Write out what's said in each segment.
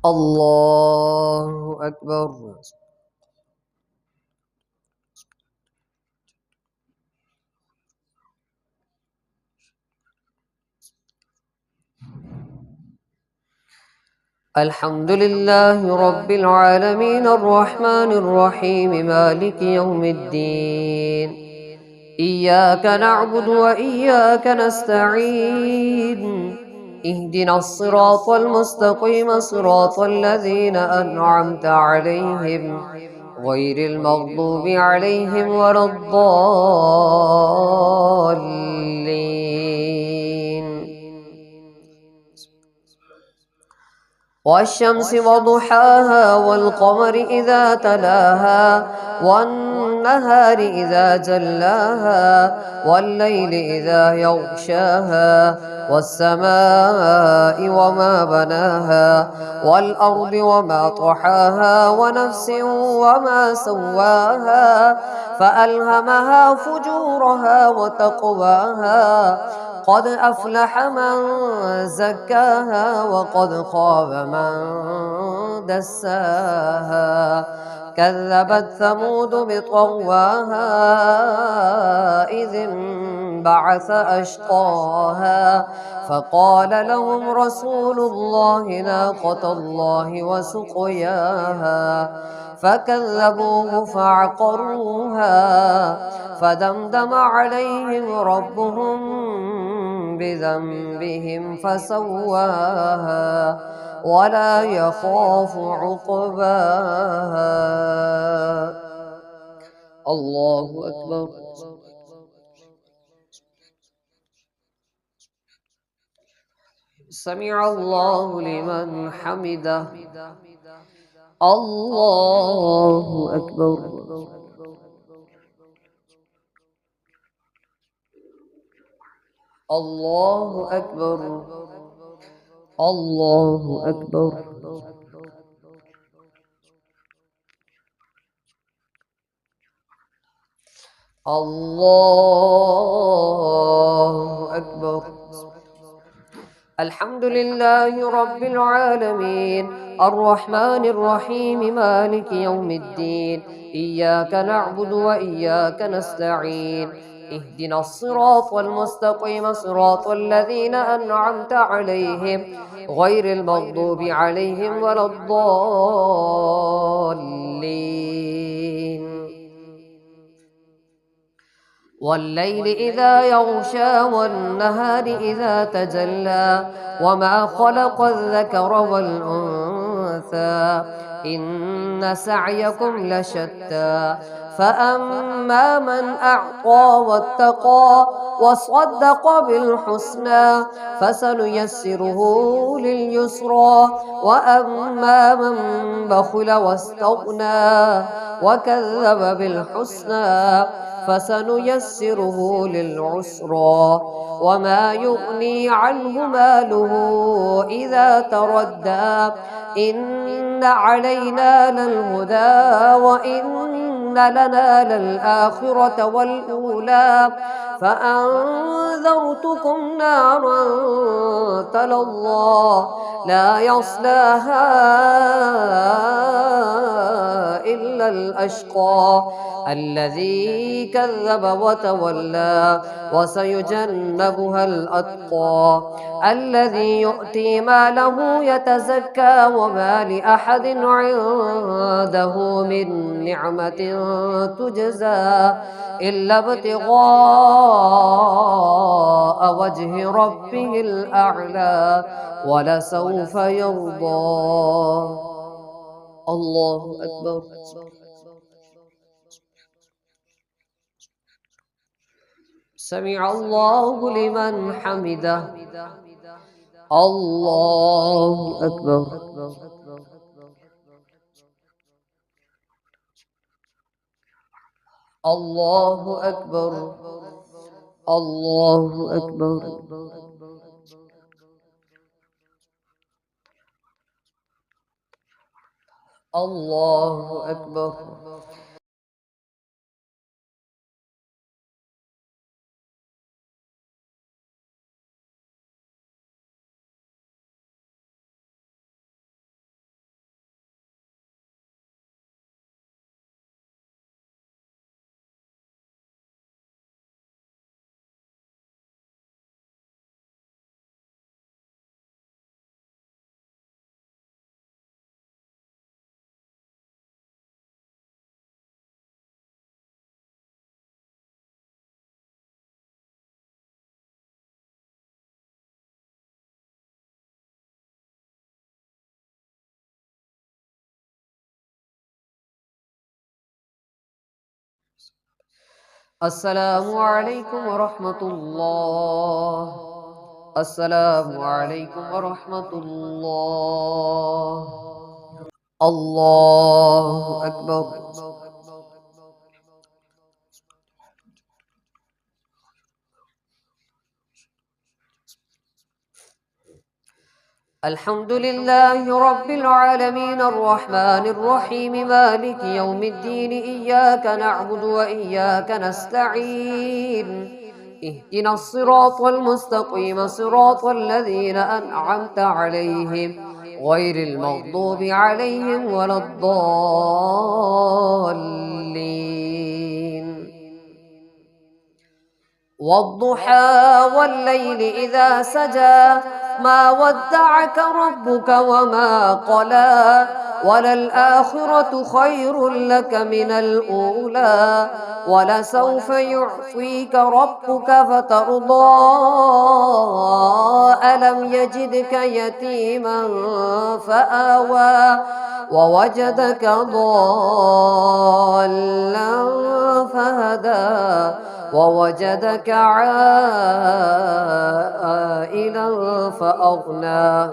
الله أكبر. الحمد لله رب العالمين الرحمن الرحيم مالك يوم الدين. إياك نعبد وإياك نستعين. اهدنا الصراط المستقيم صراط الذين أنعمت عليهم غير المغضوب عليهم ولا الضالين. والشمس وضحاها والقمر إذا تلاها والنهار إذا جلاها والليل إذا يغشاها والسماء وما بناها والأرض وما طحاها ونفس وما سواها فألهمها فجورها وتقواها قد أفلح من زكاها وقد خاب من دساها كذبت ثمود بطغواها إذ انبعث أشقاها فقال لهم رسول الله ناقة الله وسقياها فكذبوه فعقروها فدمدم عليهم ربهم بذنبهم فسواها ولا يخاف عقباها. الله أكبر. سمع الله لمن حمده. الله أكبر. الله أكبر. الله أكبر. الله أكبر. الحمد لله رب العالمين الرحمن الرحيم مالك يوم الدين. إياك نعبد وإياك نستعين. اهدنا الصراط المستقيم صراط الذين أنعمت عليهم غير المغضوب عليهم ولا الضالين. والليل إذا يغشى والنهار إذا تجلى وما خلق الذكر والأنثى إن سعيكم لشتى فأما من أعطى واتقى وصدق بالحسنى فسنيسره لليسرى وأما من بخل واستغنى وكذب بالحسنى فسنيسره للعسرى وما يغني عنه ماله إذا تردى إن علينا للهدى وإن لنا للآخرة والأولى فأنذرتكم نارا تلظى لا يصلاها إلا الأشقى الذي كذب وتولى وسيجنبها الأتقى الذي يؤتي ماله يتزكى وما لأحد عنده من نعمة تجزى إلا ابتغاء وجه ربه الأعلى ولسوف يرضى. الله أكبر. سمع الله لمن حمده. الله أكبر. الله أكبر. الله أكبر. الله أكبر. अस्सलामु अलैकुम वरहमतुल्लाह। अस्सलामु अलैकुम वरहमतुल्लाह। अल्लाहु अकबर। الحمد لله رب العالمين الرحمن الرحيم مالك يوم الدين إياك نعبد وإياك نستعين اهدنا الصراط المستقيم صراط الذين أنعمت عليهم غير المغضوب عليهم ولا الضالين. والضحى والليل إذا سجى ما ودعك ربك وما قلى وللآخرة خير لك من الأولى ولسوف يعطيك ربك فترضى ألم يجدك يتيما فآوى ووجدك ضالا فهدى ووجدك عائلا فأغنى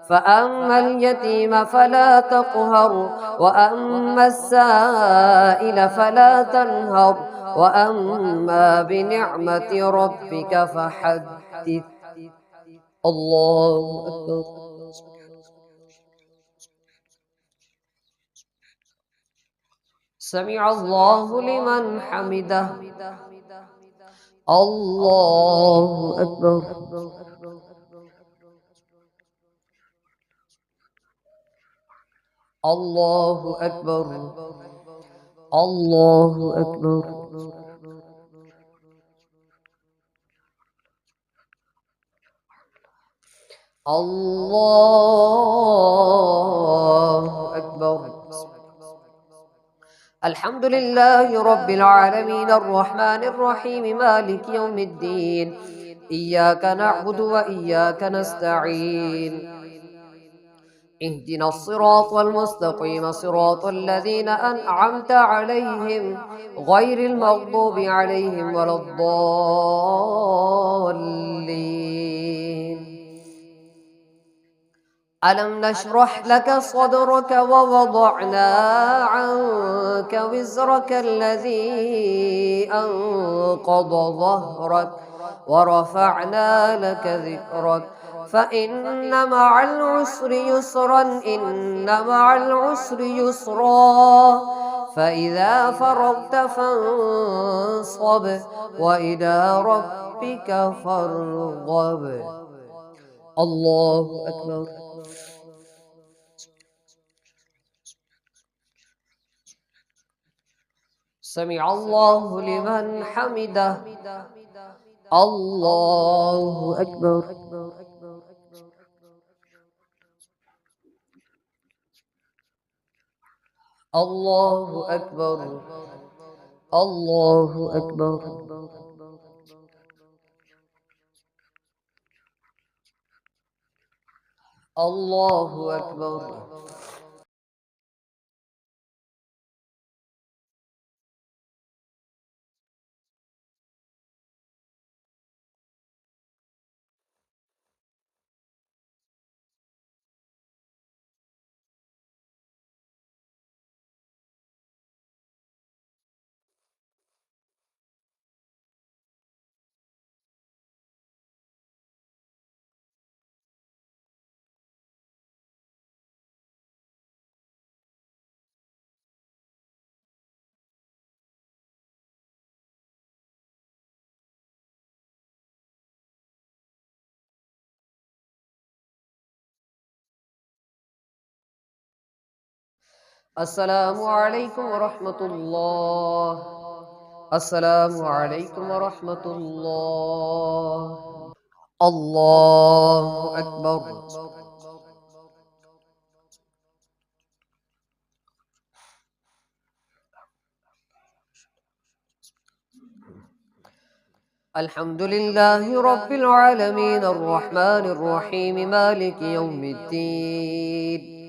فأما اليتيم فلا تقهر وأما السائل فلا تنهر وأما بنعمة ربك فحدث. الله أكبر. سمع الله لمن حمده. الله أكبر. الله أكبر. الله أكبر. الله أكبر. الحمد لله رب العالمين الرحمن الرحيم مالك يوم الدين إياك نعبد وإياك نستعين اهدنا الصراط المستقيم صراط الذين أنعمت عليهم غير المغضوب عليهم ولا الضالين. ألم نشرح لك صدرك ووضعنا عنك وزرك الذي أنقض ظهرك ورفعنا لك ذكرك فإن مع العسر يسرا إن مع العسر يسرا فإذا فرغت فانصب وإلى ربك فارغب. الله أكبر. سمع الله لمن حمده. الله أكبر. الله أكبر. الله أكبر. الله أكبر. السلام عليكم ورحمة الله. السلام عليكم ورحمة الله. الله أكبر. الحمد لله رب العالمين الرحمن الرحيم مالك يوم الدين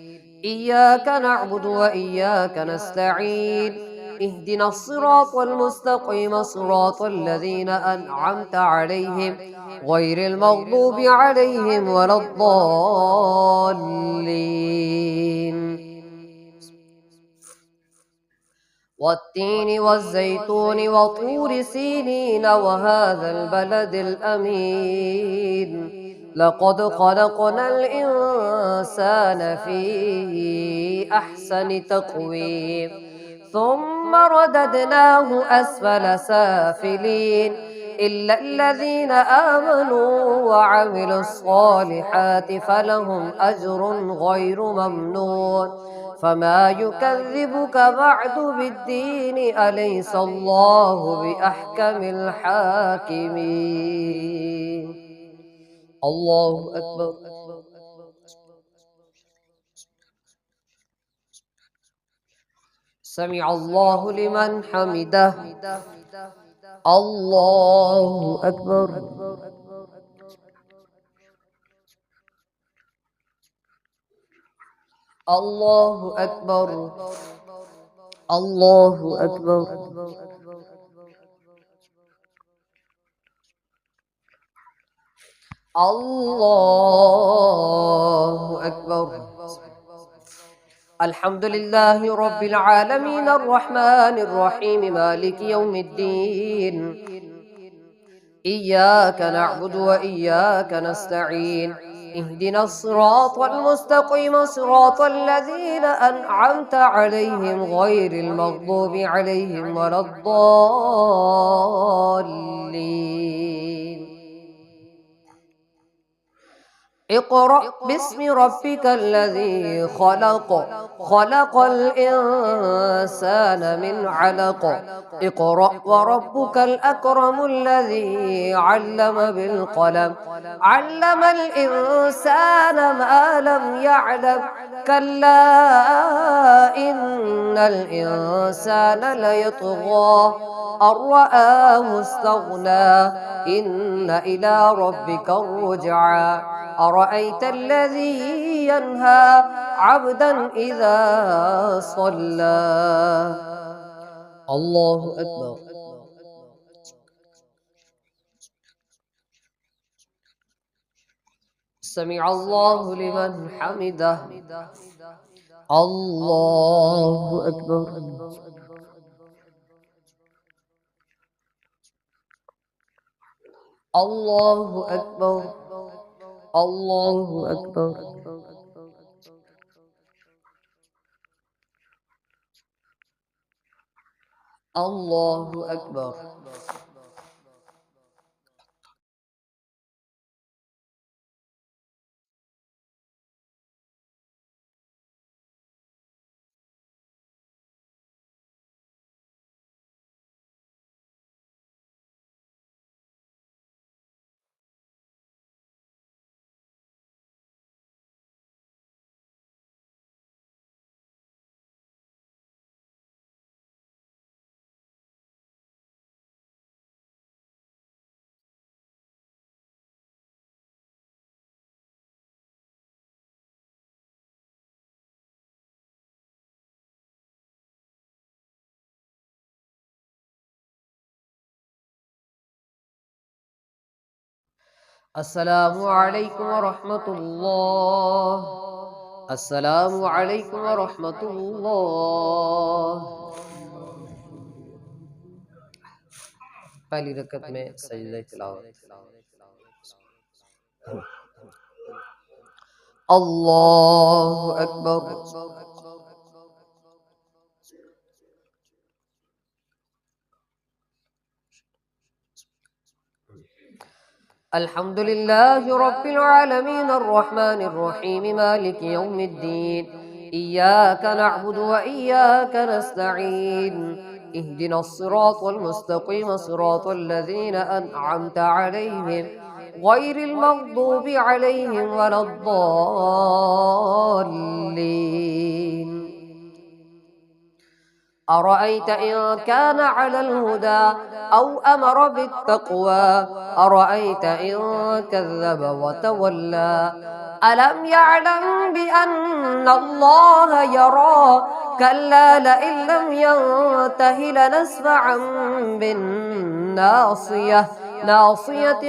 إياك نعبد وإياك نستعين اهدنا الصراط المستقيم صراط الذين أنعمت عليهم غير المغضوب عليهم ولا الضالين. والتين والزيتون وطور سينين وهذا البلد الأمين لقد خلقنا الإنسان في أحسن تقويم ثم رددناه أسفل سافلين إلا الذين آمنوا وعملوا الصالحات فلهم أجر غير ممنون. فما يكذبك بعد بالدين أليس الله بأحكم الحاكمين. الله أكبر. سمع الله لمن حمده. الله أكبر. الله أكبر. الله أكبر. الله أكبر. الحمد لله رب العالمين الرحمن الرحيم مالك يوم الدين إياك نعبد وإياك نستعين اهدنا الصراط المستقيم صراط الذين أنعمت عليهم غير المغضوب عليهم ولا الضالين. اقرأ باسم ربك الذي خلق خلق الإنسان من علق اقرأ وربك الأكرم الذي علم بالقلم علم الإنسان ما لم يعلم كلا إن الإنسان ليطغى أن رآه استغنى إن إلى ربك الرجعى أرأيت الذي ينهى عبدا إذا صلى. الله أكبر. سمع الله لمن حمده. الله أكبر. الله أكبر. الله أكبر. الله أكبر. السلام عليكم ورحمة الله. السلام عليكم ورحمة الله. पहली रकत में सजदा तिलावत। अल्लाहु अकबर। الحمد لله رب العالمين الرحمن الرحيم مالك يوم الدين إياك نعبد وإياك نستعين اهدنا الصراط المستقيم صراط الذين أنعمت عليهم غير المغضوب عليهم ولا الضالين. أرأيت إن كان على الهدى أو أمر بالتقوى أرأيت إن كذب وتولى ألم يعلم بأن الله يرى كلا لئن لم ينته لنسفعا بالناصية ناصية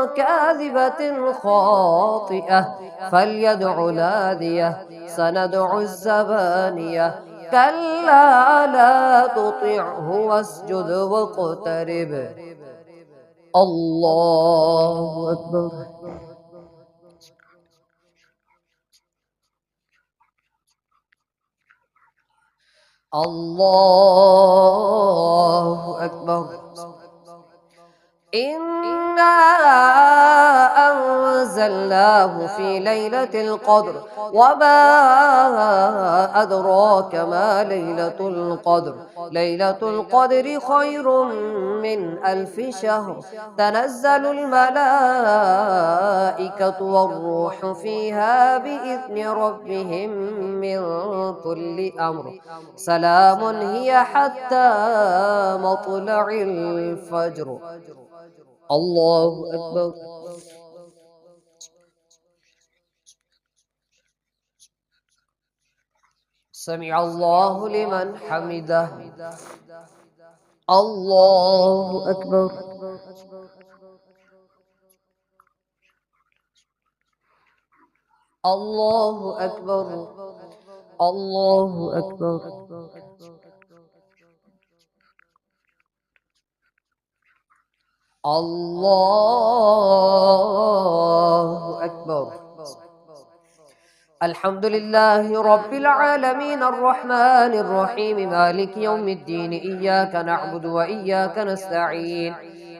كاذبة خاطئة فليدع ناديه سندع الزبانية كلا لا تطعه واسجد واقترب. الله أكبر. الله أكبر. إنا أنزلناه في ليلة القدر وما أدراك ما ليلة القدر ليلة القدر خير من 1000 شهر تنزل الملائكة والروح فيها بإذن ربهم من كل أمر سلام هي حتى مطلع الفجر. الله أكبر. سمع الله لمن حمده. الله أكبر. الله أكبر. الله أكبر. الله أكبر. الحمد لله رب العالمين الرحمن الرحيم مالك يوم الدين إياك نعبد وإياك نستعين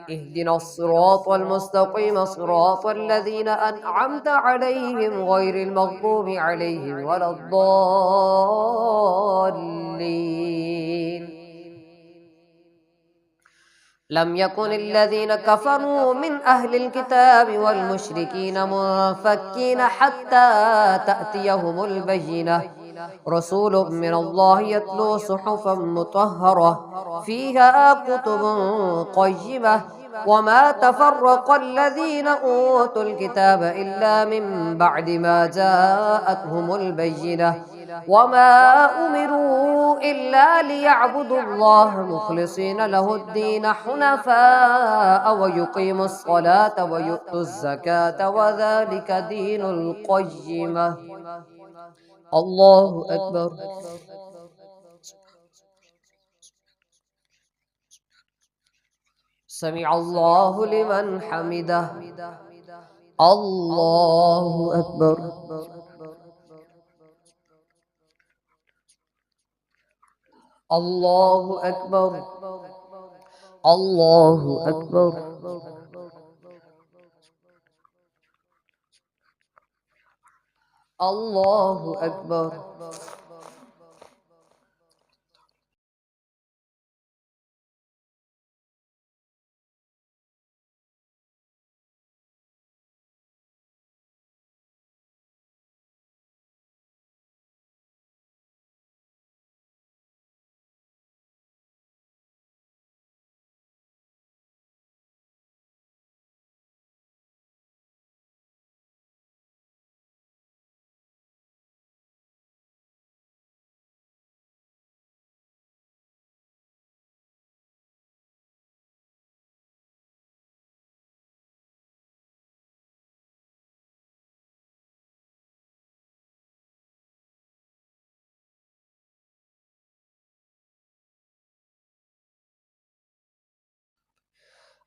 اهدنا الصراط المستقيم صراط الذين أنعمت عليهم غير المغضوب عليهم ولا الضالين. لم يكن الذين كفروا من أهل الكتاب والمشركين منفكين حتى تأتيهم البينة رسول من الله يتلو صحفا مطهرة فيها كتب قيمة وما تفرق الذين أوتوا الكتاب إلا من بعد ما جاءتهم البينة وما أمروا إلا ليعبدوا الله مخلصين له الدين حنفاء ويقيموا الصلاة ويؤتوا الزكاة وذلك دين القيمة. الله أكبر. سمع الله لمن حمده. الله أكبر. الله أكبر. الله أكبر. الله أكبر.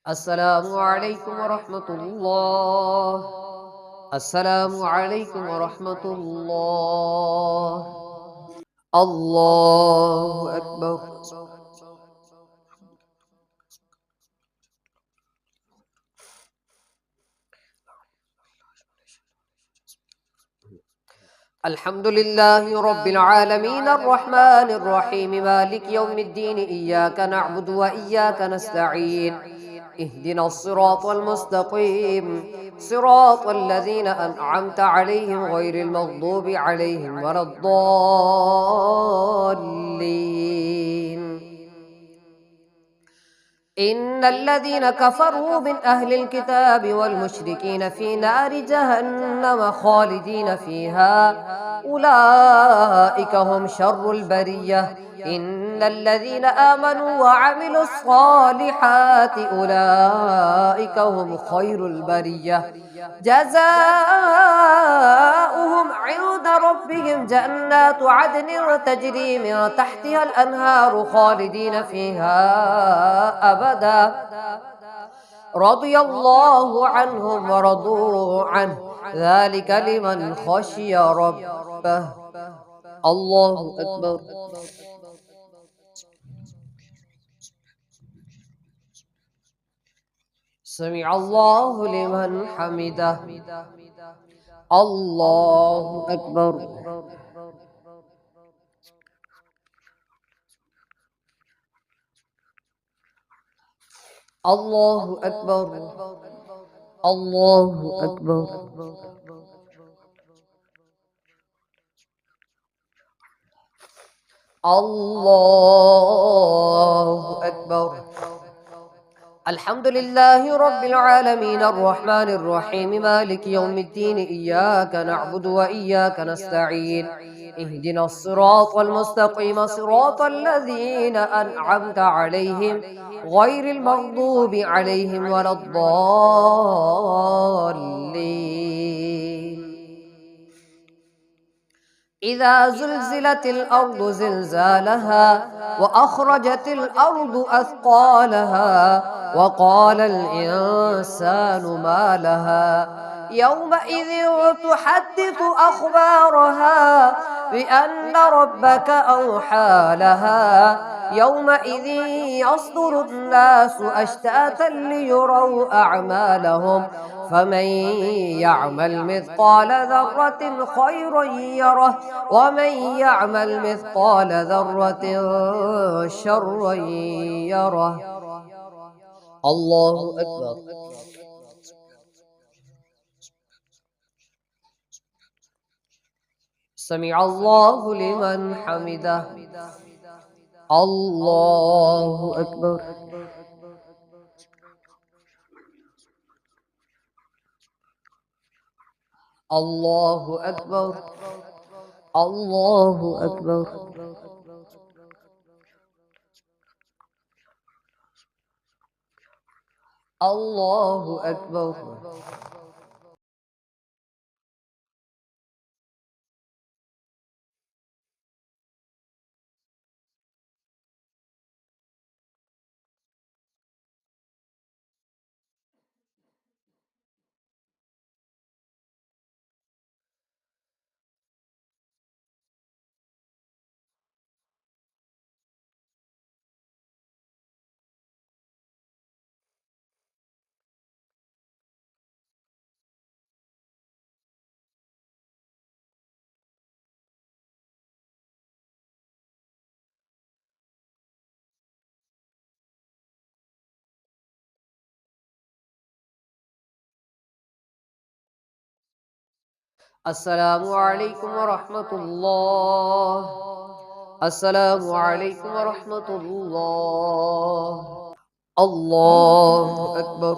السلام عليكم ورحمة الله. السلام عليكم ورحمة الله. الله أكبر. الحمد لله رب العالمين الرحمن الرحيم مالك يوم الدين إياك نعبد وإياك نستعين اهدنا الصراط المستقيم صراط الذين أنعمت عليهم غير المغضوب عليهم ولا الضالين. إن الذين كفروا من أهل الكتاب والمشركين في نار جهنم خالدين فيها أولئك هم شر البرية إن الذين آمنوا وعملوا الصالحات أولئك هم خير البرية جزاؤهم عند ربهم جنات عدن تجري من تحتها الأنهار خالدين فيها أبدا رضي الله عنهم ورضوا عنه ذلك لمن خشي ربه الله أكبر سمع الله لمن حمده الله أكبر الله أكبر الله أكبر الله أكبر الحمد لله رب العالمين الرحمن الرحيم مالك يوم الدين إياك نعبد وإياك نستعين اهدنا الصراط المستقيم صراط الذين أنعمت عليهم غير المغضوب عليهم ولا الضالين إذا زلزلت الأرض زلزالها وأخرجت الأرض أثقالها وقال الإنسان ما لها يومئذ تحدث أخبارها بأن ربك أوحى لها يومئذ يصدر الناس أشتاتا ليروا أعمالهم فمن يعمل مثقال ذرة خيرا يره ومن يعمل مثقال ذرة شرا يره الله أكبر سمع الله لمن حمده الله أكبر الله أكبر الله أكبر الله أكبر السلام عليكم ورحمة الله السلام عليكم ورحمة الله الله أكبر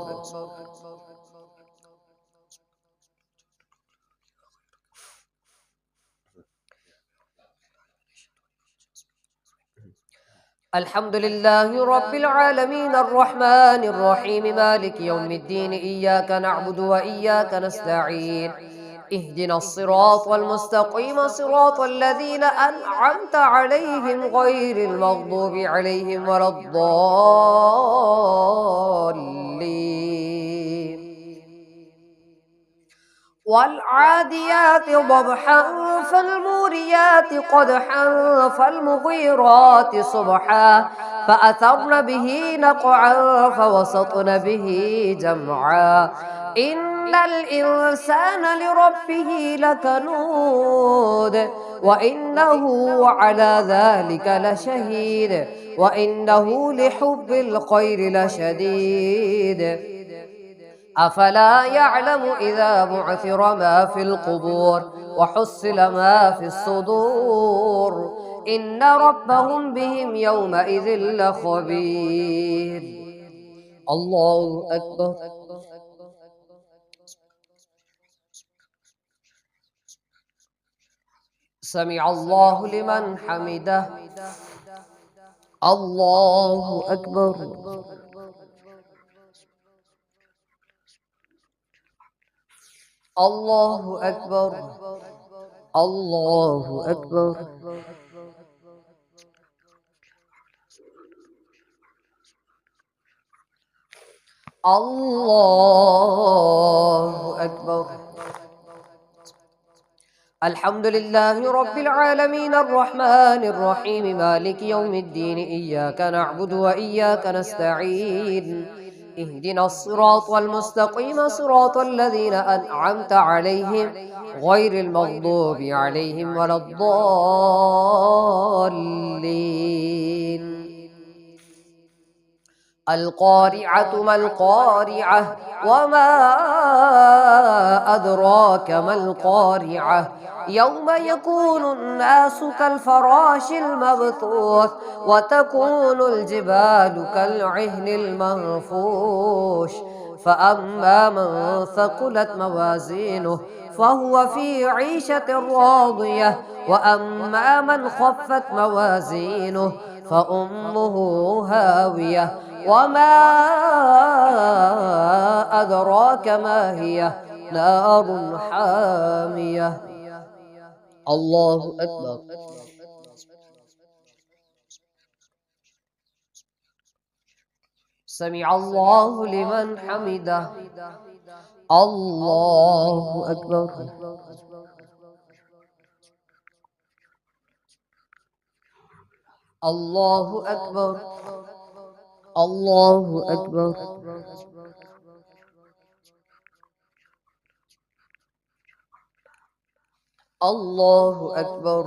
الحمد لله رب العالمين الرحمن الرحيم مالك يوم الدين إياك نعبد وإياك نستعين اهدنا الصراط المستقيم صراط الذين أنعمت عليهم غير المغضوب عليهم ولا الضالين والعاديات ضبحا فالموريات قدحا فالمغيرات صبحا فأثرن به نقعا فوسطن به جمعا إن الإنسان لربه لكنود وإنه على ذلك لشهيد وإنه لحب الخير لشديد أفلا يعلم إذا بعثر ما في القبور وحصل ما في الصدور إن ربهم بهم يومئذ لخبير الله أكبر. سمع الله لمن حمده. الله أكبر. الله أكبر. الله أكبر. الله أكبر. الحمد لله رب العالمين الرحمن الرحيم مالك يوم الدين إياك نعبد وإياك نستعين اهدنا الصراط المستقيم صراط الذين أنعمت عليهم غير المغضوب عليهم ولا الضالين. القارعة ما القارعة وما أدراك ما القارعة يوم يكون الناس كالفراش المبثوث وتكون الجبال كالعهن المنفوش فأما من ثقلت موازينه فهو في عيشة راضية وأما من خفت موازينه فأمه هاوية وما أدراك ما هي نار حامية. الله أكبر. سمع الله لمن حمده. الله أكبر. الله أكبر. الله أكبر. الله أكبر.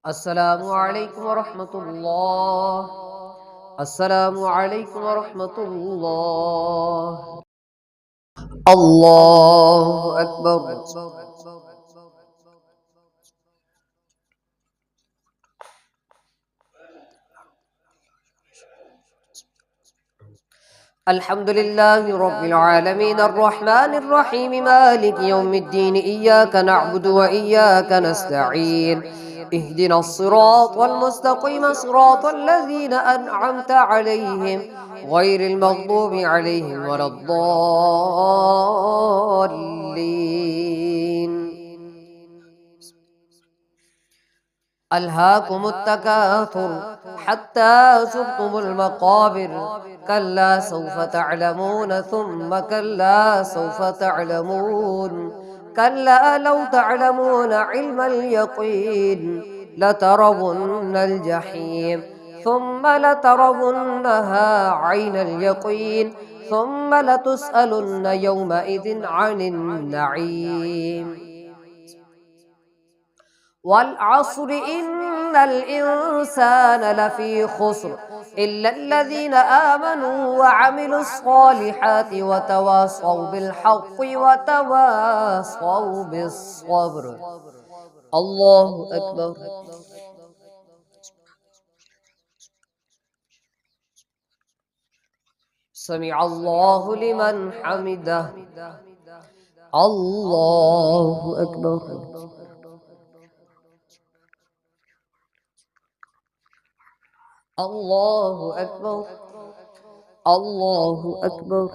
السلام عليكم ورحمة الله. السلام عليكم ورحمة الله. الله أكبر. الحمد لله رب العالمين الرحمن الرحيم مالك يوم الدين إياك نعبد وإياك نستعين اهدنا الصراط المستقيم صراط الذين أنعمت عليهم غير المغضوب عليهم ولا الضالين. ألهاكم التكاثر حتى زرتم المقابر كلا سوف تعلمون ثم كلا سوف تعلمون كلا لو تعلمون علم اليقين لترون الجحيم ثم لترونها عين اليقين ثم لتسألن يومئذ عن النعيم. والعصر إن الإنسان لفي خسر إلا الذين آمنوا وعملوا الصالحات وتواصوا بالحق وتواصوا بالصبر. الله أكبر. سمع الله لمن حمده. الله أكبر. الله أكبر. الله أكبر.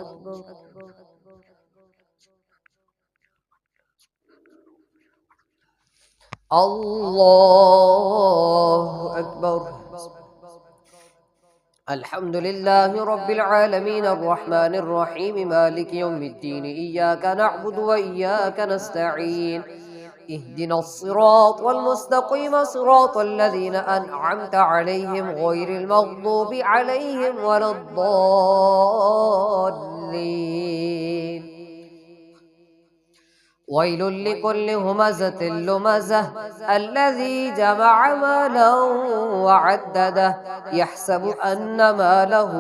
الله أكبر. الحمد لله رب العالمين الرحمن الرحيم مالك يوم الدين إياك نعبد وإياك نستعين اهدنا الصراط المستقيم صراط الذين أنعمت عليهم غير المغضوب عليهم ولا الضالين. ويل لكل همزة لمزة الذي جمع مالا وعدده يحسب أن ماله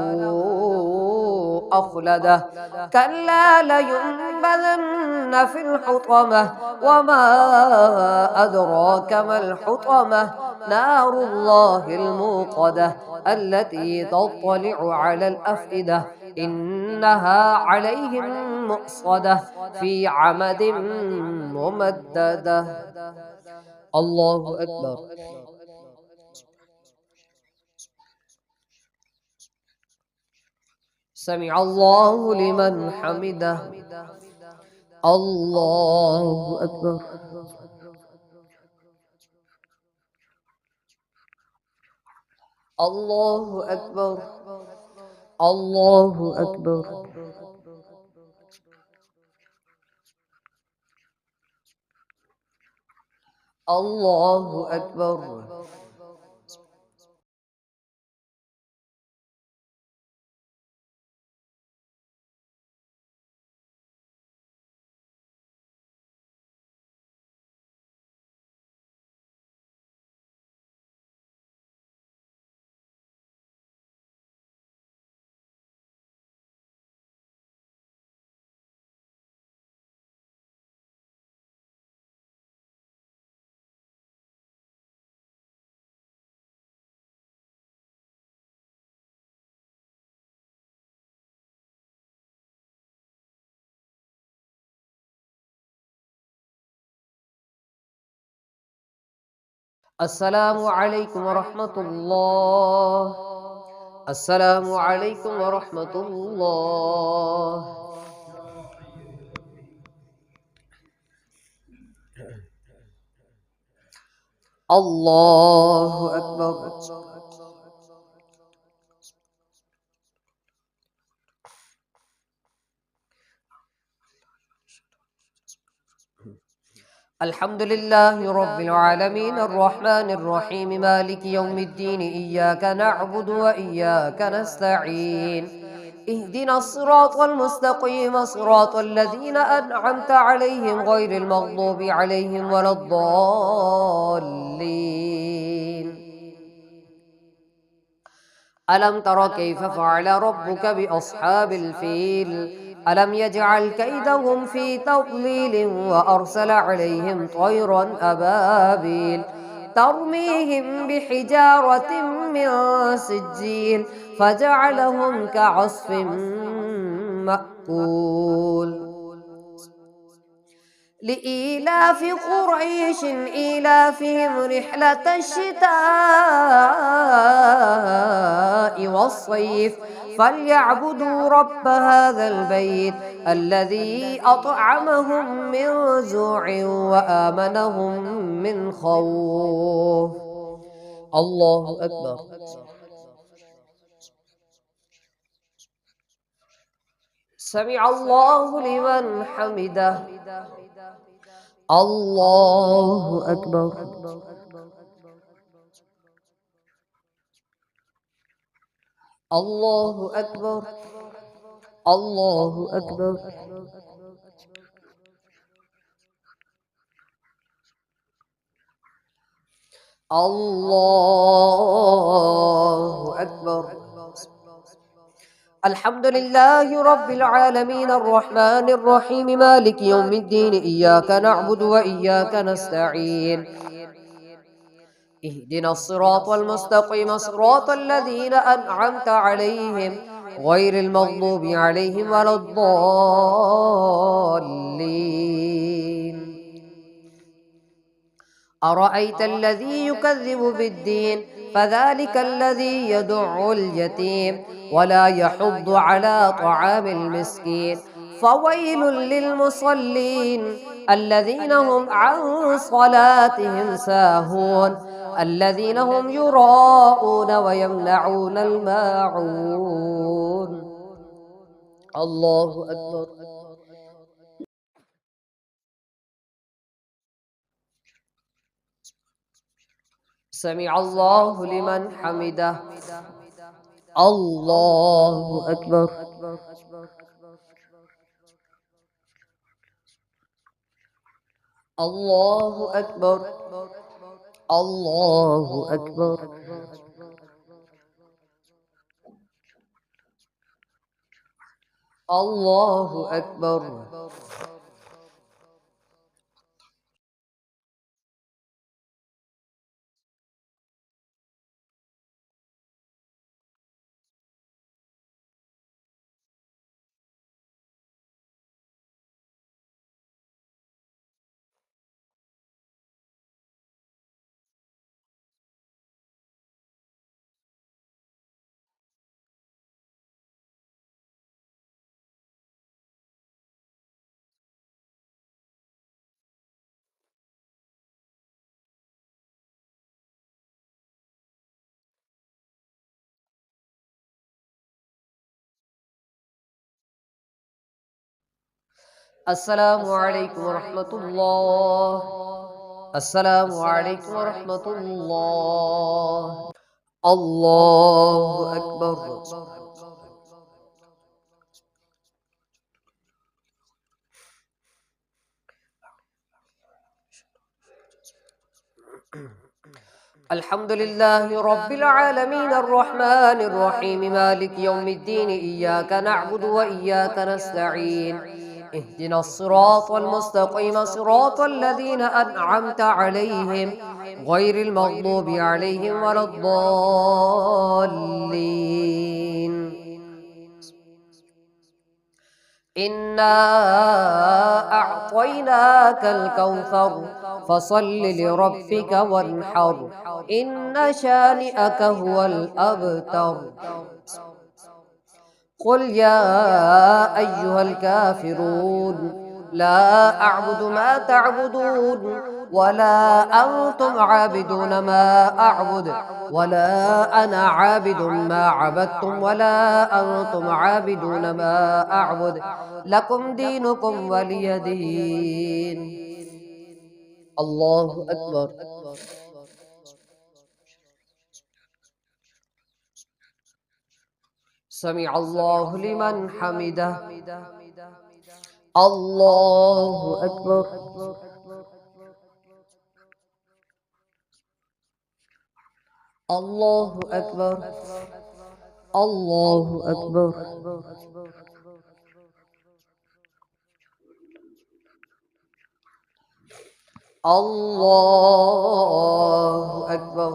أخلده كلا لينبذن في الحطمة وما أدراك ما الحطمة نار الله الموقدة التي تطلع على الأفئدة إنها عليهم مؤصدة في عمد ممددة. الله أكبر. سمع الله لمن حمده. الله أكبر. الله أكبر. الله أكبر. الله أكبر. السلام عليكم ورحمة الله. السلام عليكم ورحمة الله. الله أكبر. الحمد لله رب العالمين الرحمن الرحيم مالك يوم الدين إياك نعبد وإياك نستعين اهدنا الصراط المستقيم صراط الذين أنعمت عليهم غير المغضوب عليهم ولا الضالين. ألم تر كيف فعل ربك بأصحاب الفيل ألم يجعل كيدهم في تضليل وأرسل عليهم طيرا أبابيل ترميهم بحجارة من سجيل فجعلهم كعصف مأكول. لإيلاف قريش إيلافهم رحلة الشتاء والصيف فليعبدوا رب هذا البيت الذي أطعمهم من جوع وآمنهم من خوف. الله أكبر. سمع الله لمن حمده. الله أكبر. الله أكبر. الله أكبر. الله أكبر. الحمد لله رب العالمين الرحمن الرحيم مالك يوم الدين إياك نعبد وإياك نستعين اهدنا الصراط المستقيم صراط الذين أنعمت عليهم غير المغضوب عليهم ولا الضالين. أرأيت الذي يكذب بالدين فذلك الذي يدع اليتيم ولا يحض على طعام المسكين فويل للمصلين الذين هم عن صلاتهم ساهون الذين هم يراءون ويمنعون الماعون. الله أكبر. سمع الله لمن حمده. الله أكبر. الله أكبر. الله أكبر. الله أكبر. السلام عليكم ورحمة الله. السلام عليكم ورحمة الله. الله أكبر. الحمد لله رب العالمين الرحمن الرحيم مالك يوم الدين إياك نعبد وإياك نستعين اهدنا الصراط المستقيم صراط الذين أنعمت عليهم غير المغضوب عليهم ولا الضالين. إنا أعطيناك الكوثر فصل لربك وانحر إن شانئك هو الأبتر. قل يا أيها الكافرون لا أعبد ما تعبدون ولا أنتم عابدون ما أعبد ولا أنا عابد ما عبدتم ولا أنتم عابدون ما أعبد لكم دينكم ولي دين. الله أكبر. سمع الله لمن حمده. الله أكبر. الله أكبر. الله أكبر. الله أكبر.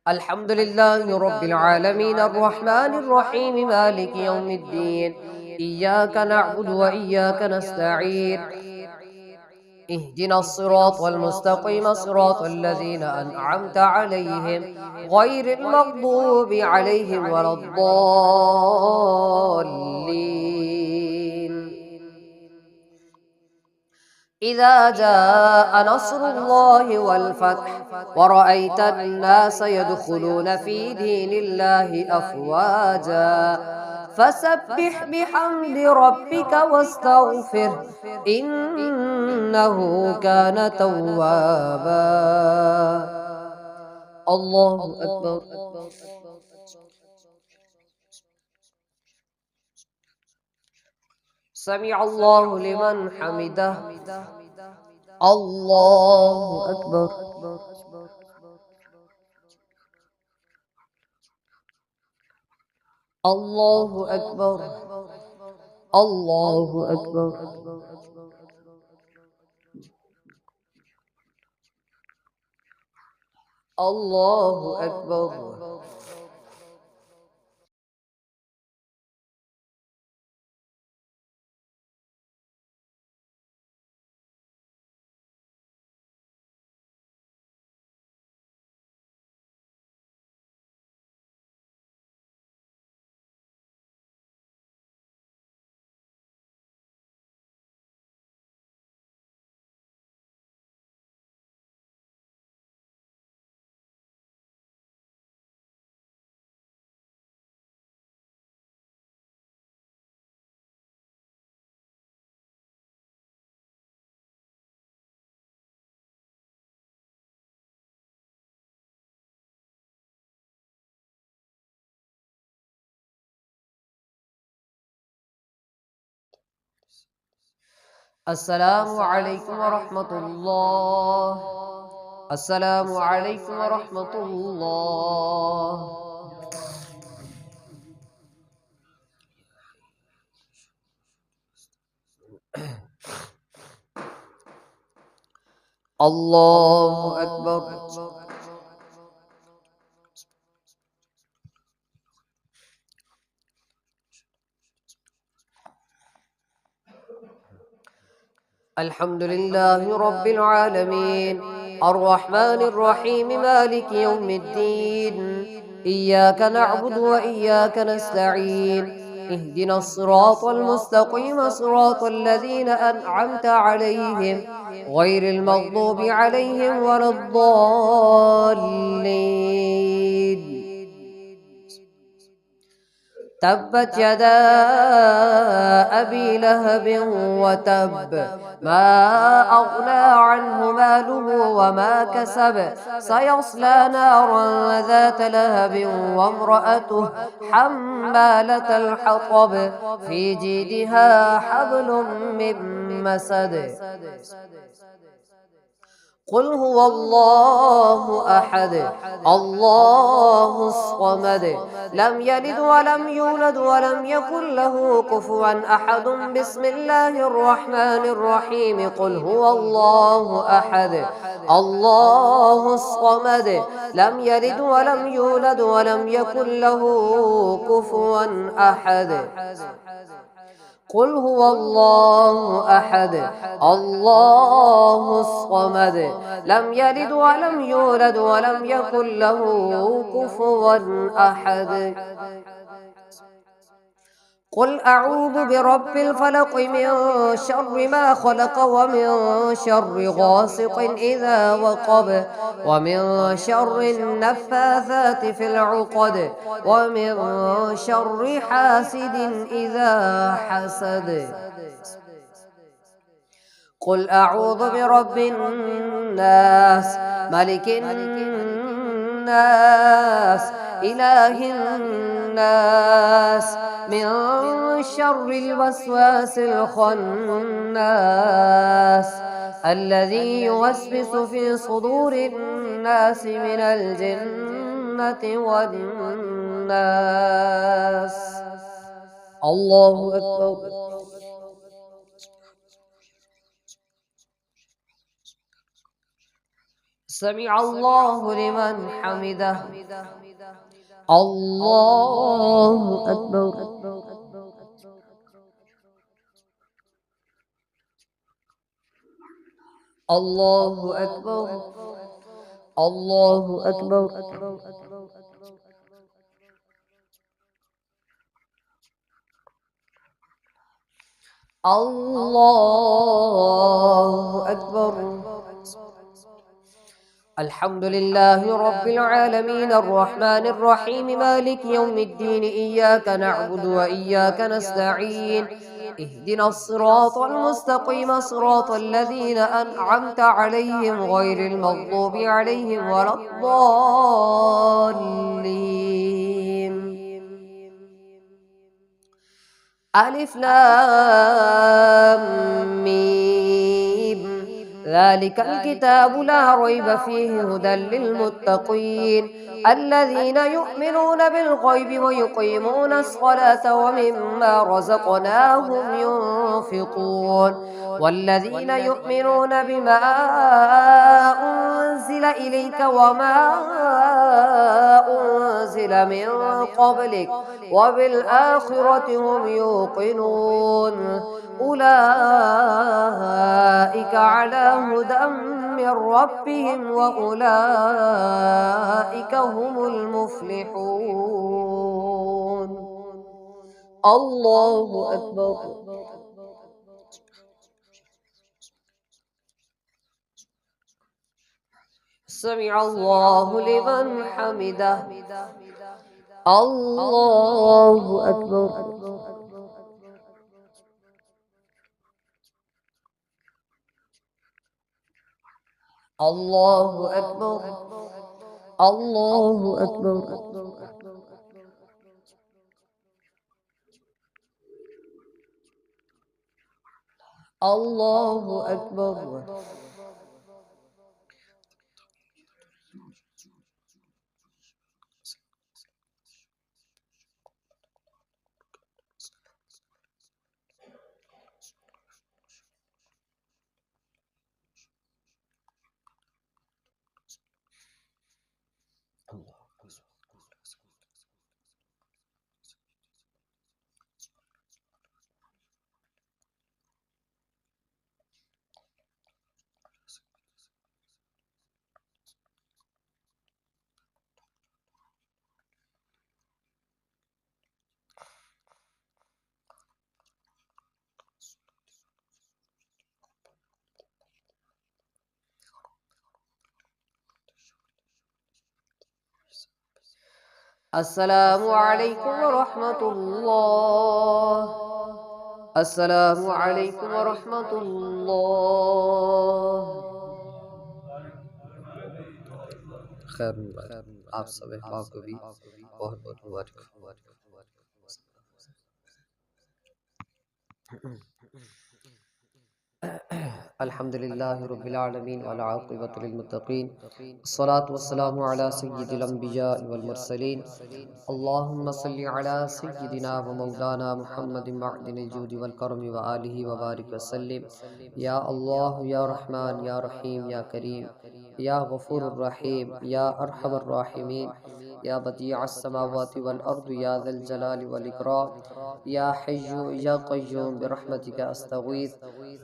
الحمد لله رب العالمين الرحمن الرحيم مالك يوم الدين إياك نعبد وإياك نستعين اهدنا الصراط المستقيم صراط الذين أنعمت عليهم غير المغضوب عليهم ولا الضالين. إذا جاء نصر الله والفتح ورأيت الناس يدخلون في دين الله أفواجا فسبح بحمد ربك واستغفره إنه كان توابا. الله أكبر. سمع الله لمن حمده. الله أكبر. الله أكبر. الله أكبر. الله أكبر. السلام عليكم ورحمة الله. السلام عليكم ورحمة الله. الله أكبر. الحمد لله رب العالمين الرحمن الرحيم مالك يوم الدين إياك نعبد وإياك نستعين اهدنا الصراط المستقيم صراط الذين أنعمت عليهم غير المغضوب عليهم ولا الضالين. تبت يدا أبي لهب وتب ما أغنى عنه ماله وما كسب سيصلى نارا ذات لهب وامرأته حمالة الحطب في جيدها حبل من مسد. قل هو الله أحد الله الصمد لم يلد ولم يولد ولم يكن له كفوا أحد. بسم الله الرحمن الرحيم. قل هو الله أحد الله الصمد لم يلد ولم يولد ولم يكن له كفوا أحد. قل هو الله أحد الله الصمد لم يلد ولم يولد ولم يكن له كفوا أحد. قل أعوذ برب الفلق من شر ما خلق ومن شر غاسق إذا وقب ومن شر النفاثات في العقد ومن شر حاسد إذا حسد. قل أعوذ برب الناس ملك الناس إله الناس من شر الوسواس الخناس الذي يوسوس في صدور الناس من الجنة والناس. الله أكبر. سمع الله لمن حمده. الله أكبر. الله أكبر. الله أكبر. الله أكبر. الحمد لله رب العالمين الرحمن الرحيم مالك يوم الدين إياك نعبد وإياك نستعين اهدنا الصراط المستقيم صراط الذين أنعمت عليهم غير المغضوب عليهم ولا الضالين. ألف لام ميم ذلك الكتاب لا ريب فيه هدى للمتقين الذين يؤمنون بالغيب ويقيمون الصلاة ومما رزقناهم ينفقون والذين يؤمنون بما أنزل إليك وما أنزل من قبلك وبالآخرة هم يوقنون أولئك على هدى من ربهم وأولئك هم المفلحون. الله أكبر. سمع الله لمن حمده. الله أكبر. الله أكبر. الله أكبر. अल्लाहु अकबर। अस्सलामु अलैकुम व रहमतुल्लाह। अस्सलामु अलैकुम व रहमतुल्लाह। खैर मुबारक, आप सब अहबाब को भी बहुत बहुत मुबारक। अल्हम्दुलिल्लाहि रब्बिल आलमीन वल आक़िबतु लिल मुत्तक़ीन अस्सलातु वस्सलामु अला सय्यिदिल अंबिया वल मुरसलीन अल्लाहुम्मा सल्लि अला सय्यिदिना व मौलाना मुहम्मदिन मअदिनिल जूदि वल करमी व आलिहि व बारिक वसल्लिम। या अल्लाह या रहमान या रहीम या करीम या गफूरुर रहीम या अरहमर राहिमीन या बदीअस समावाति वल अर्द या ज़ल जलाली वल इकराम या हय्यु या क़य्यूम बिरहमतिका अस्तगीथ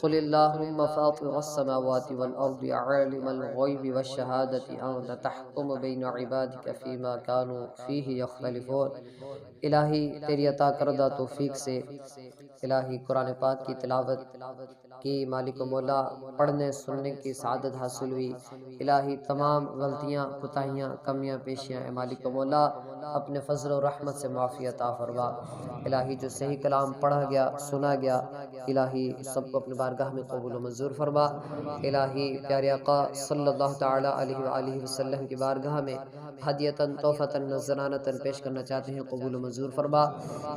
क़ुलिल्लाहुम्मा फ़ातिरस समावाति वल अर्द आलिमल ग़ैबि वश्शहादति अन्ता तहकुमु बैना इबादिका फ़ीमा कानू फ़ीहि यख्तलिफ़ून। इलाही तेरी अता करदा तौफीक से इलाही कुरान पाक की तिलावत की मालिक मौला पढ़ने सुनने की सादत हासिल हुई। इलाही तमाम गलतियाँ कोताहियाँ कमियाँ पेशियाँ मालिक मौला अपने फजल और रहमत से माफ़ी अता फरमा। इलाही जो सही कलाम पढ़ा गया सुना गया इलाही सबको अपनी बारगाह में कबूल व मंजूर फरमा। इलाही प्यारे आका सल्लल्लाहु ताला अलैहि व आलिहि वसल्लम की बारगाह में हदियतन तोहफ़तन नज़रानतन पेश करना चाहते हैं, कबूल व मंजूर फरमा।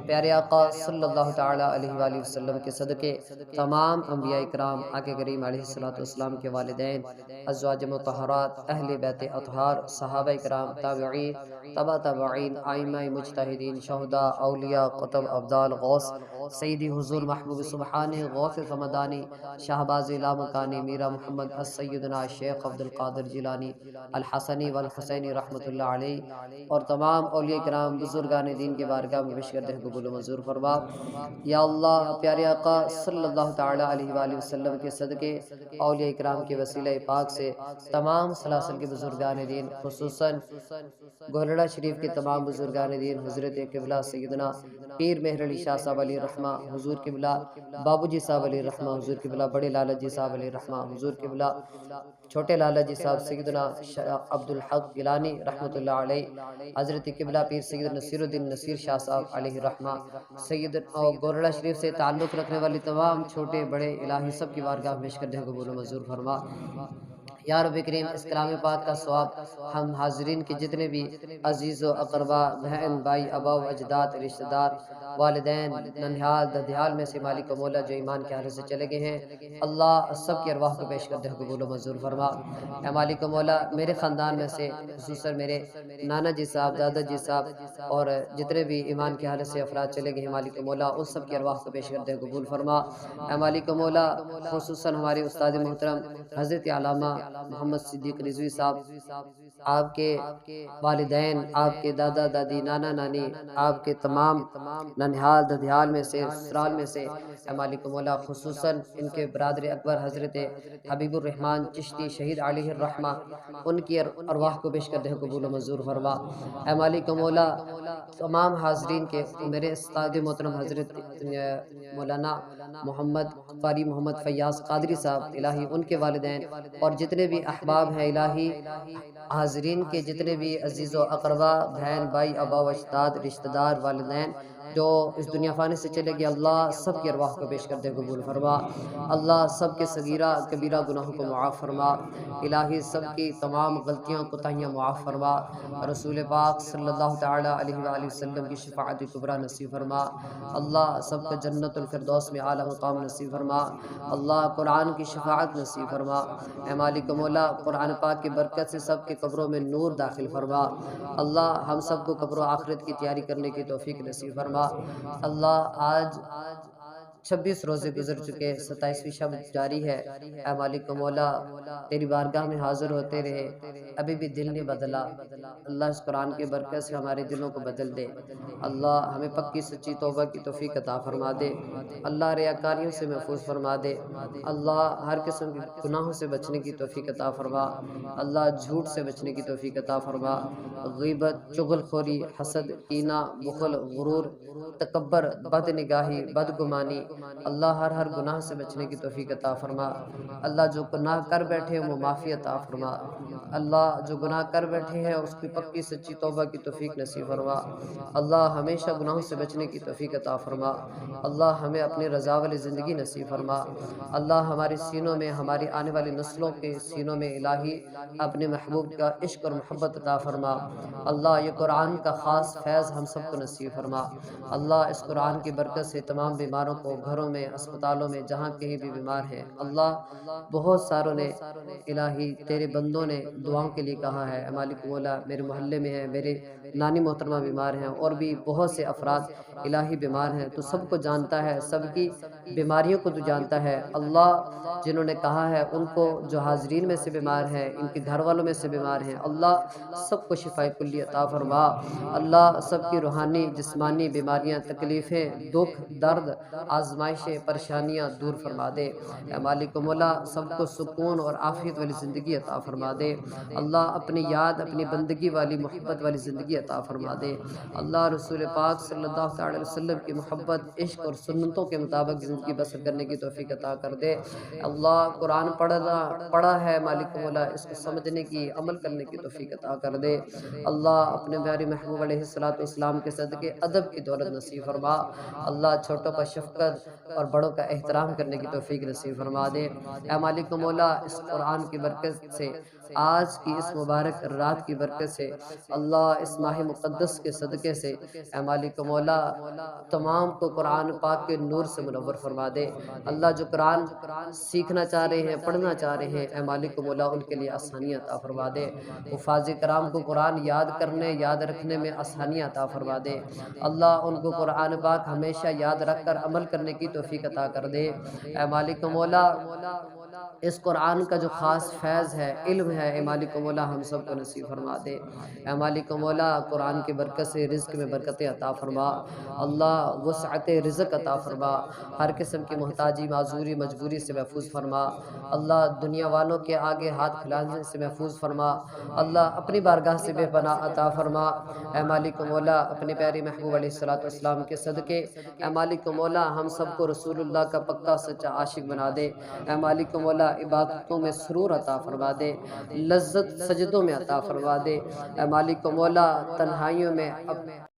प्यारे आका सल्लल्लाहु ताला अलैहि व आलिहि वसल्लम के सदक़े तमाम अंबिया इकराम आके करीम अलैहिस्सलातु वस्सलाम के वालिदैन अज़वाज मुतहहरात अहले बैत अतहार सहाबा इकराम ताबिईन तबा ताबिईन आइम्मा मुज्तहिदीन शहुदा औलिया कुतुब अब्दाल गौस सय्यदी हुज़ूर महबूब सुब्हानी गौस समदानी शाहबाज़ लामकानी मीरा मोहम्मद सय्यदना शेख अब्दुल कादिर जिलानी अल हसनी वल हुसैनी रहमतुल्लाह अलैह और तमाम औलिया किराम बुजुर्गान दीन के बारगाह में पेश करते हैं, कबूल मंजूर फरमा। या अल्लाह प्यारे आका सल्लल्लाहु ताला अलैहि वसल्लम के सदक़े औलिया किराम के वसीले पाक से तमाम सलासल के बुजुर्गान दीन खुसूसन गोलड़ा शरीफ के तमाम बुजुर्गान दीन हज़रत क़िबला सैयदना पीर मेहर अली शाह साहब अली रहमा हुजूर क़िबला बाबूजी साहब अली रहमा हुजूर क़िबला बड़े लाला जी साहब अली रहमा हुजूर क़िबला छोटे लाला जी साहब सैयदना अब्दुल हक गिलानी रहमतुल्लाह अलैह हज़रत क़िबला पीर सैयद नसीरुद्दीन नसीर शाह साहब अलैहि रहमा सैयद गोरड़ा शरीफ से ताल्लुक़ रखने वाली तमाम छोटे बड़े इलाही सब की बारगाह में पेश कर दे, कबूल मंजूर फरमा। या रब्बी करीम इस कलाम पाक का सवाब हम हाज़रीन के जितने भी अजीज़ व अक़रबा बहन भाई अबाव अजदाद रिश्तेदार वालिदैन ननिहाल ददियाल में से मालिक व मौला जो ईमान के हालत से चले गए हैं, अल्लाह सब की अरवाह को पेश कर दे, कबूल व मंजूर फरमा। ए मालिक व मौला मेरे ख़ानदान में से खुसूसन मेरे नाना जी साहब दादा जी साहब और जितने भी ईमान की हालत से अफराद चले गए हैं, मालिक व मौला उस सब की अरवाह को पेश कर दे, कबूल फरमा। ए मालिक व मौला खुसूसन हमारे उस्ताद मोहतरम हज़रत आलामा मोहम्मद सिद्दीक़ रिज़वी साहब आपके वालिदैन आपके दादा दादी नाना नानी आपके तमाम ननिहाल ददियाल में से ससुराल में से मालिक मौला खुसूसन इनके बरादर अकबर हज़रत हबीबुर रहमान चिश्ती शहीद अलैहि रहमा उनकी अरवाह को पेश कर दे, कबूल मंजूर फरमा। ए मालिक मौला तमाम हाजरीन के मेरे उस्ताद मोहतरम हज़रत मौलाना मोहम्मद क़ारी मोहम्मद फ़याज़ क़ादरी साहब इलाही उनके वालिदैन और जितने भी अहबाब हैं इलाही हाजरीन के जितने भी अजीज़ व अक़रबा बहन भाई अबा व अजदाद रिश्तेदार वालिदैन जो इस दुनिया फ़ानी से चले गए, अल्लाह सब की अरवाह को पेश कर दे, कबूल फरमा। अल्लाह सब के सगीरा कबीरा गुनाहों को मुआफ़ फरमा। इलाही सब की तमाम गलतियाँ कोताहियाँ मुआफ़ फरमा। रसूल पाक सल्लल्लाहु तआला अलैहि वसल्लम की शफ़ाअत कुबरा नसीब फरमा। अल्लाह सबको जन्नतुल फ़िरदौस में आला मक़ाम नसीब फरमा। अल्लाह कुरान की शफ़ाअत नसीब फरमा। ए मालिक मौला, कुरान पाक की बरकत से सबके कब्रों में नूर दाखिल फरमा। अल्लाह हम सबको कब्र आखिरत की तैयारी करने की तौफीक नसीब फरमा। अल्लाह आज 26 रोज़े गुजर चुके, 27वीं शब जारी है। ऐ मालिक मौला, तेरी बारगाह में हाज़िर होते रहे, अभी भी दिल नहीं बदला। अल्लाह इस कुरान की बरकत से हमारे दिलों को बदल दे। अल्लाह हमें पक्की सच्ची तौबा की तौफीक अता फरमा दे। अल्लाह रियाकारियों से महफूज फरमा दे। अल्लाह हर किस्म के गुनाहों से बचने की तौफीक अता फरमा। अल्लाह झूठ से बचने की तौफीक अता फरमा। ग़ीबत, चुगलखोरी, हसद, कीना, बुखल, गुरूर, तकब्बर, बदनिगाही, बदगुमानी, अल्लाह हर गुनाह से बचने की तौफीक अता फरमा। अल्लाह जो गुनाह कर बैठे हैं वो माफ़ी अता फरमा। अल्लाह जो गुनाह कर बैठे हैं उसकी पक्की सच्ची तौबा की तौफीक नसीब फरमा। अल्लाह हमेशा गुनाहों से बचने की तौफीक अता फरमा। अल्लाह हमें अपनी रज़ा वाली ज़िंदगी नसीब फरमा। अल्लाह हमारे सीनों में, हमारी आने वाली नस्लों के सीनों में इलाही अपने महबूब का इश्क और मोहब्बत अता फरमा। अल्लाह ये कुरान का ख़ास फैज़ हम सबको नसीब फरमा। अल्लाह इस कुरान की बरकत से तमाम बीमारों को घरों में, अस्पतालों में, जहाँ कहीं भी बीमार हैं, अल्लाह बहुत सारों ने इलाही तेरे बंदों ने दुआओं के लिए कहा है। मालिक मौला, मेरे मोहल्ले में है, मेरे नानी मोहतरमा बीमार हैं और भी बहुत से अफराद इलाही बीमार हैं। तो सबको जानता है, सबकी बीमारियों को तू जानता है। अल्लाह जिन्होंने कहा है उनको, जो हाज़रीन में से बीमार हैं, इनके घर वालों में से बीमार हैं, अल्लाह सबको शिफ़ाए कुल्ली अता फ़रमा। अल्लाह सबकी रूहानी, जिस्मानी बीमारियाँ, तकलीफ़ें, दुःख, दर्द, आज़माइशें, परेशानियाँ दूर फ़रमा दे। या मालिक मौला, सबको सुकून और आफ़ियत वाली ज़िंदगी अता फ़रमा दे। अल्लाह अपनी याद, अपनी बंदगी वाली, मोहब्बत वाली ज़िंदगी अता फ़रमा दे। अल्लाह रसूल पाक सल्लल्लाहु अलैहि वसल्लम की मोहब्बत, इश्क और सुन्नतों के मुताबिक ज़िंदगी बसर करने की तौफ़ीक अता कर दे। अल्लाह कुरान पढ़ा है मालिक मौला, इसको समझने की, अमल करने की तौफ़ीक अता कर दे। अल्लाह अपने प्यारे महबूब अलैहिस्सलातु वस्सलाम के सदक़े अदब की दौलत नसीब फरमा। अल्लाह छोटों पर शफ़क़त और बड़ों का एहतराम करने की तौफ़ीक नसीब फरमा दे। ऐ मालिक मौला, इस कुरान की बरकत से, आज की इस मुबारक रात की बरकत से, अल्लाह इस माह मुक़द्दस के सदक़े से, ऐ मालिक मौला, तमाम को कुरान पाक के नूर से मुनव्वर फरमा दे। अल्लाह जो कुरान सीखना चाह रहे हैं, पढ़ना चाह रहे हैं, ऐ मालिक मौला उनके लिए आसानियाँ अता फरमा दे। हुफ़ाज़ कराम को कुरान याद करने, याद रखने में आसानियाँ अता फरमा दे। अल्लाह उनको कुरान पाक हमेशा याद रख कर अमल करने की तौफ़ीक अता कर दे। ऐ मालिक मौला, इस कुरान का जो ख़ास फैज़ है, इल्म है, ए मालिक मौला हम सबको नसीब फरमा दे। ए मालिक मौला, कुरान की बरकत से रिज़्क़ में बरकतें अता फरमा। अल्लाह वुसअत रिज़्क़ अता फरमा। हर किस्म की मोहताजी, माज़ूरी, मजबूरी से महफूज़ फरमा। अल्लाह दुनिया वालों के आगे हाथ फैलाने से महफूज़ फरमा। अल्लाह अपनी बारगाह से बेपनाह अता फरमा। ए मालिक मौला, अपने प्यारे महबूब अलैहिस्सलातु वस्सलाम के सदक़े, ए मालिक मौला, हम सबको रसूलुल्लाह का पक्का सच्चा आशिक बना दे। ऐ मालिक मौला, इबादतों में सुरूर अता फरमा दे, लज़्ज़त सजदों में अता फरमा दे। ऐ मालिक मौला, तन्हाइयों में